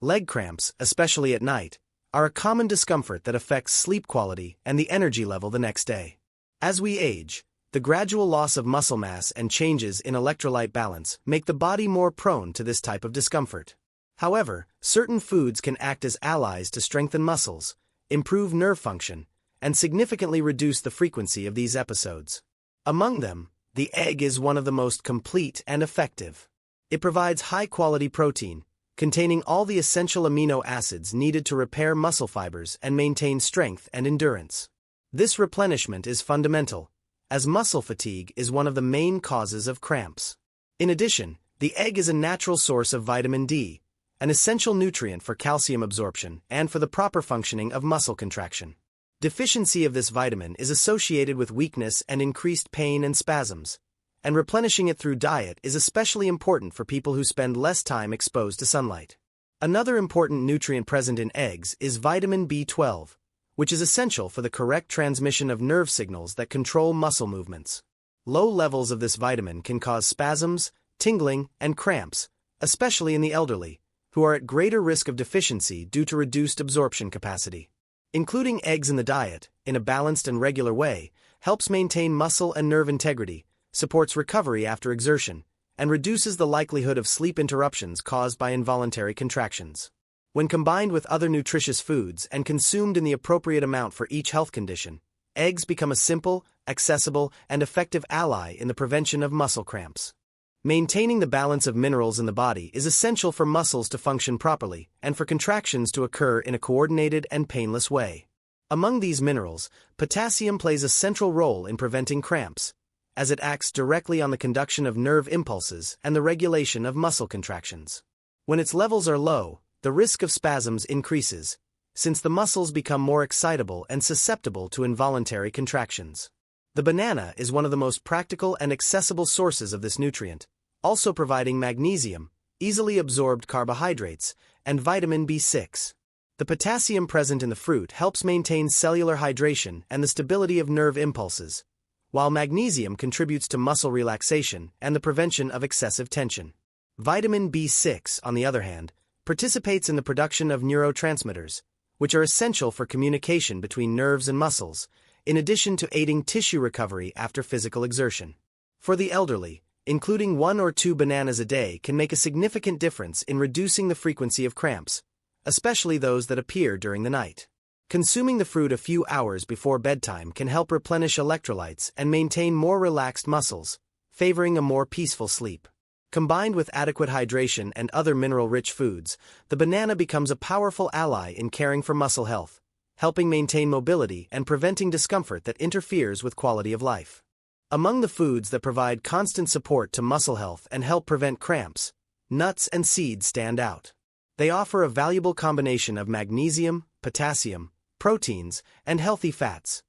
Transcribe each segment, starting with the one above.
Leg cramps, especially at night, are a common discomfort that affects sleep quality and the energy level the next day. As we age, the gradual loss of muscle mass and changes in electrolyte balance make the body more prone to this type of discomfort. However, certain foods can act as allies to strengthen muscles, improve nerve function, and significantly reduce the frequency of these episodes. Among them, the egg is one of the most complete and effective. It provides high-quality protein, containing all the essential amino acids needed to repair muscle fibers and maintain strength and endurance. This replenishment is fundamental, as muscle fatigue is one of the main causes of cramps. In addition, the egg is a natural source of vitamin D, an essential nutrient for calcium absorption and for the proper functioning of muscle contraction. Deficiency of this vitamin is associated with weakness and increased pain and spasms, and replenishing it through diet is especially important for people who spend less time exposed to sunlight. Another important nutrient present in eggs is vitamin B12, which is essential for the correct transmission of nerve signals that control muscle movements. Low levels of this vitamin can cause spasms, tingling, and cramps, especially in the elderly, who are at greater risk of deficiency due to reduced absorption capacity. Including eggs in the diet, in a balanced and regular way, helps maintain muscle and nerve integrity, supports recovery after exertion, and reduces the likelihood of sleep interruptions caused by involuntary contractions. When combined with other nutritious foods and consumed in the appropriate amount for each health condition, eggs become a simple, accessible, and effective ally in the prevention of muscle cramps. Maintaining the balance of minerals in the body is essential for muscles to function properly and for contractions to occur in a coordinated and painless way. Among these minerals, potassium plays a central role in preventing cramps, as it acts directly on the conduction of nerve impulses and the regulation of muscle contractions. When its levels are low, the risk of spasms increases, since the muscles become more excitable and susceptible to involuntary contractions. The banana is one of the most practical and accessible sources of this nutrient, also providing magnesium, easily absorbed carbohydrates, and vitamin B6. The potassium present in the fruit helps maintain cellular hydration and the stability of nerve impulses, while magnesium contributes to muscle relaxation and the prevention of excessive tension. Vitamin B6, on the other hand, participates in the production of neurotransmitters, which are essential for communication between nerves and muscles, in addition to aiding tissue recovery after physical exertion. For the elderly, including 1 or 2 bananas a day can make a significant difference in reducing the frequency of cramps, especially those that appear during the night. Consuming the fruit a few hours before bedtime can help replenish electrolytes and maintain more relaxed muscles, favoring a more peaceful sleep. Combined with adequate hydration and other mineral-rich foods, the banana becomes a powerful ally in caring for muscle health, helping maintain mobility and preventing discomfort that interferes with quality of life. Among the foods that provide constant support to muscle health and help prevent cramps, nuts and seeds stand out. They offer a valuable combination of magnesium, potassium, proteins, and healthy fats,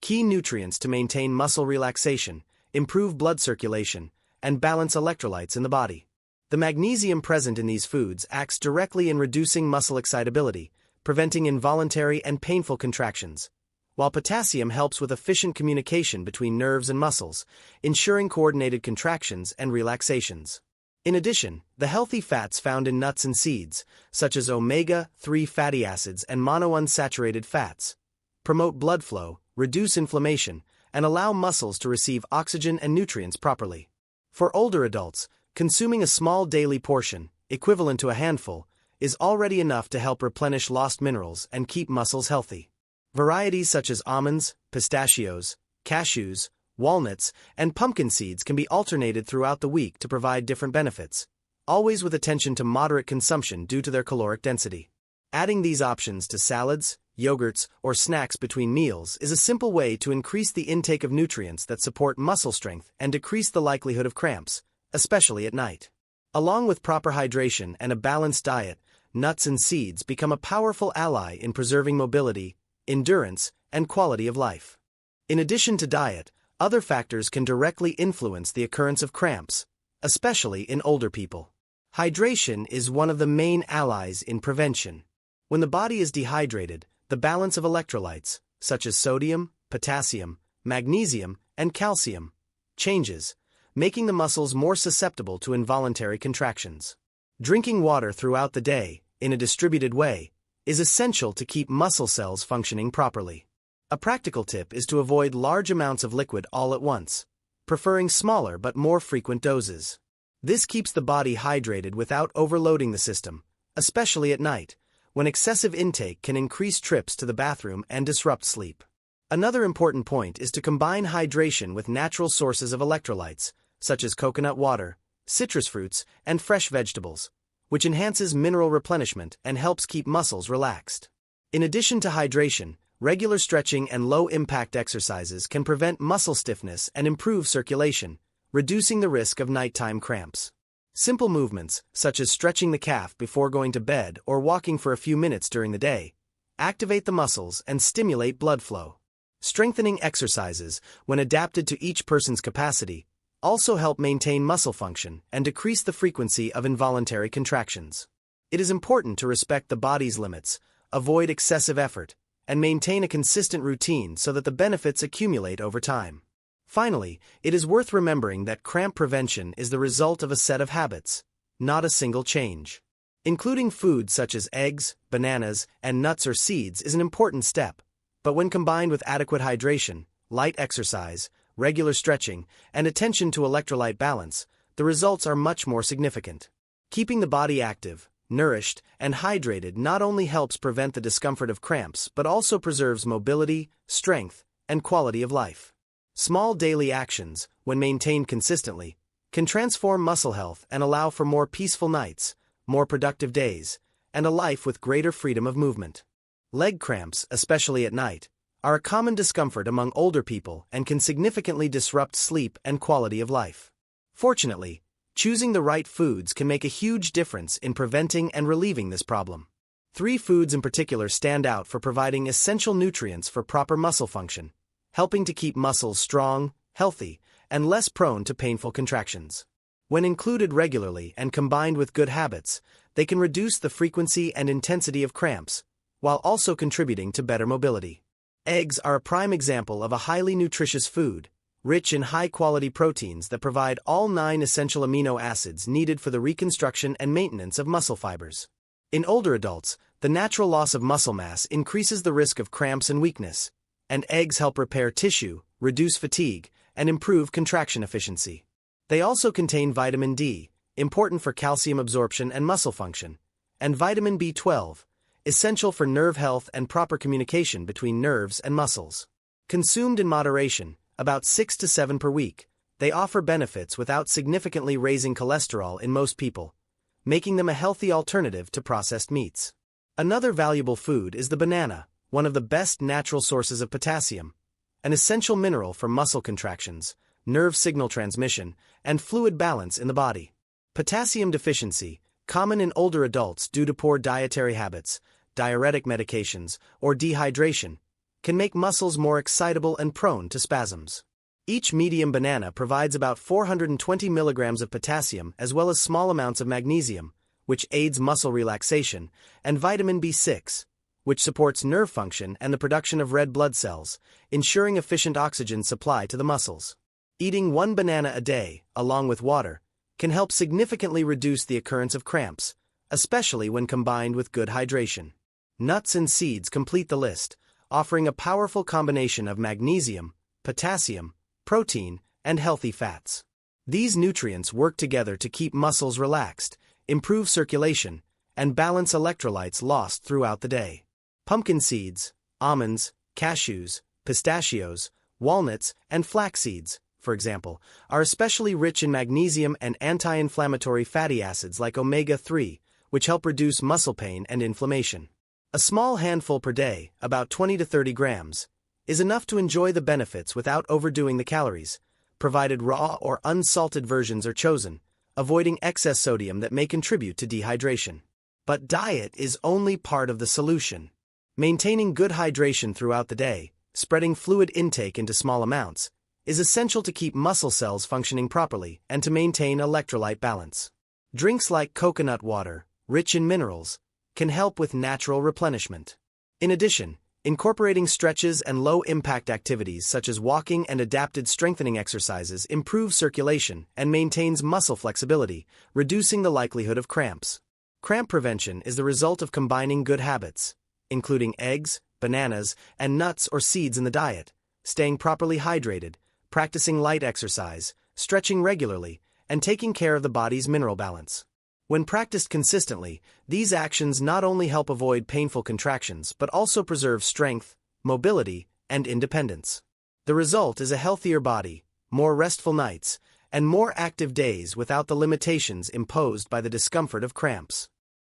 key nutrients to maintain muscle relaxation, improve blood circulation, and balance electrolytes in the body. The magnesium present in these foods acts directly in reducing muscle excitability, preventing involuntary and painful contractions, while potassium helps with efficient communication between nerves and muscles, ensuring coordinated contractions and relaxations. In addition, the healthy fats found in nuts and seeds, such as omega-3 fatty acids and monounsaturated fats, promote blood flow, reduce inflammation, and allow muscles to receive oxygen and nutrients properly. For older adults, consuming a small daily portion, equivalent to a handful, is already enough to help replenish lost minerals and keep muscles healthy. Varieties such as almonds, pistachios, cashews, walnuts, and pumpkin seeds can be alternated throughout the week to provide different benefits, always with attention to moderate consumption due to their caloric density. Adding these options to salads, yogurts, or snacks between meals is a simple way to increase the intake of nutrients that support muscle strength and decrease the likelihood of cramps, especially at night. Along with proper hydration and a balanced diet, nuts and seeds become a powerful ally in preserving mobility, endurance, and quality of life. In addition to diet, other factors can directly influence the occurrence of cramps, especially in older people. Hydration is one of the main allies in prevention. When the body is dehydrated, the balance of electrolytes, such as sodium, potassium, magnesium, and calcium, changes, making the muscles more susceptible to involuntary contractions. Drinking water throughout the day, in a distributed way, is essential to keep muscle cells functioning properly. A practical tip is to avoid large amounts of liquid all at once, preferring smaller but more frequent doses. This keeps the body hydrated without overloading the system, especially at night, when excessive intake can increase trips to the bathroom and disrupt sleep. Another important point is to combine hydration with natural sources of electrolytes, such as coconut water, citrus fruits, and fresh vegetables, which enhances mineral replenishment and helps keep muscles relaxed. In addition to hydration, regular stretching and low-impact exercises can prevent muscle stiffness and improve circulation, reducing the risk of nighttime cramps. Simple movements, such as stretching the calf before going to bed or walking for a few minutes during the day, activate the muscles and stimulate blood flow. Strengthening exercises, when adapted to each person's capacity, also help maintain muscle function and decrease the frequency of involuntary contractions. It is important to respect the body's limits, avoid excessive effort, and maintain a consistent routine so that the benefits accumulate over time. Finally, it is worth remembering that cramp prevention is the result of a set of habits, not a single change. Including foods such as eggs, bananas, and nuts or seeds is an important step, but when combined with adequate hydration, light exercise, regular stretching, and attention to electrolyte balance, the results are much more significant. Keeping the body active, nourished, and hydrated not only helps prevent the discomfort of cramps but also preserves mobility, strength, and quality of life. Small daily actions, when maintained consistently, can transform muscle health and allow for more peaceful nights, more productive days, and a life with greater freedom of movement. Leg cramps, especially at night, are a common discomfort among older people and can significantly disrupt sleep and quality of life. Fortunately, choosing the right foods can make a huge difference in preventing and relieving this problem. 3 foods in particular stand out for providing essential nutrients for proper muscle function, helping to keep muscles strong, healthy, and less prone to painful contractions. When included regularly and combined with good habits, they can reduce the frequency and intensity of cramps, while also contributing to better mobility. Eggs are a prime example of a highly nutritious food, rich in high-quality proteins that provide all 9 essential amino acids needed for the reconstruction and maintenance of muscle fibers. In older adults, the natural loss of muscle mass increases the risk of cramps and weakness, and eggs help repair tissue, reduce fatigue, and improve contraction efficiency. They also contain vitamin D, important for calcium absorption and muscle function, and vitamin B12, essential for nerve health and proper communication between nerves and muscles. Consumed in moderation, about 6 to 7 per week, they offer benefits without significantly raising cholesterol in most people, making them a healthy alternative to processed meats. Another valuable food is the banana, one of the best natural sources of potassium, an essential mineral for muscle contractions, nerve signal transmission, and fluid balance in the body. Potassium deficiency, common in older adults due to poor dietary habits, diuretic medications, or dehydration, can make muscles more excitable and prone to spasms. Each medium banana provides about 420 milligrams of potassium as well as small amounts of magnesium, which aids muscle relaxation, and vitamin B6, which supports nerve function and the production of red blood cells, ensuring efficient oxygen supply to the muscles. Eating 1 banana a day, along with water, can help significantly reduce the occurrence of cramps, especially when combined with good hydration. Nuts and seeds complete the list, offering a powerful combination of magnesium, potassium, protein, and healthy fats. These nutrients work together to keep muscles relaxed, improve circulation, and balance electrolytes lost throughout the day. Pumpkin seeds, almonds, cashews, pistachios, walnuts, and flax seeds, for example, are especially rich in magnesium and anti-inflammatory fatty acids like omega-3, which help reduce muscle pain and inflammation. A small handful per day, about 20 to 30 grams, is enough to enjoy the benefits without overdoing the calories, provided raw or unsalted versions are chosen, avoiding excess sodium that may contribute to dehydration. But diet is only part of the solution. Maintaining good hydration throughout the day, spreading fluid intake into small amounts, is essential to keep muscle cells functioning properly and to maintain electrolyte balance. Drinks like coconut water, rich in minerals, can help with natural replenishment. In addition, incorporating stretches and low-impact activities such as walking and adapted strengthening exercises improves circulation and maintains muscle flexibility, reducing the likelihood of cramps. Cramp prevention is the result of combining good habits, including eggs, bananas, and nuts or seeds in the diet, staying properly hydrated, practicing light exercise, stretching regularly, and taking care of the body's mineral balance. When practiced consistently, these actions not only help avoid painful contractions but also preserve strength, mobility, and independence. The result is a healthier body, more restful nights, and more active days without the limitations imposed by the discomfort of cramps.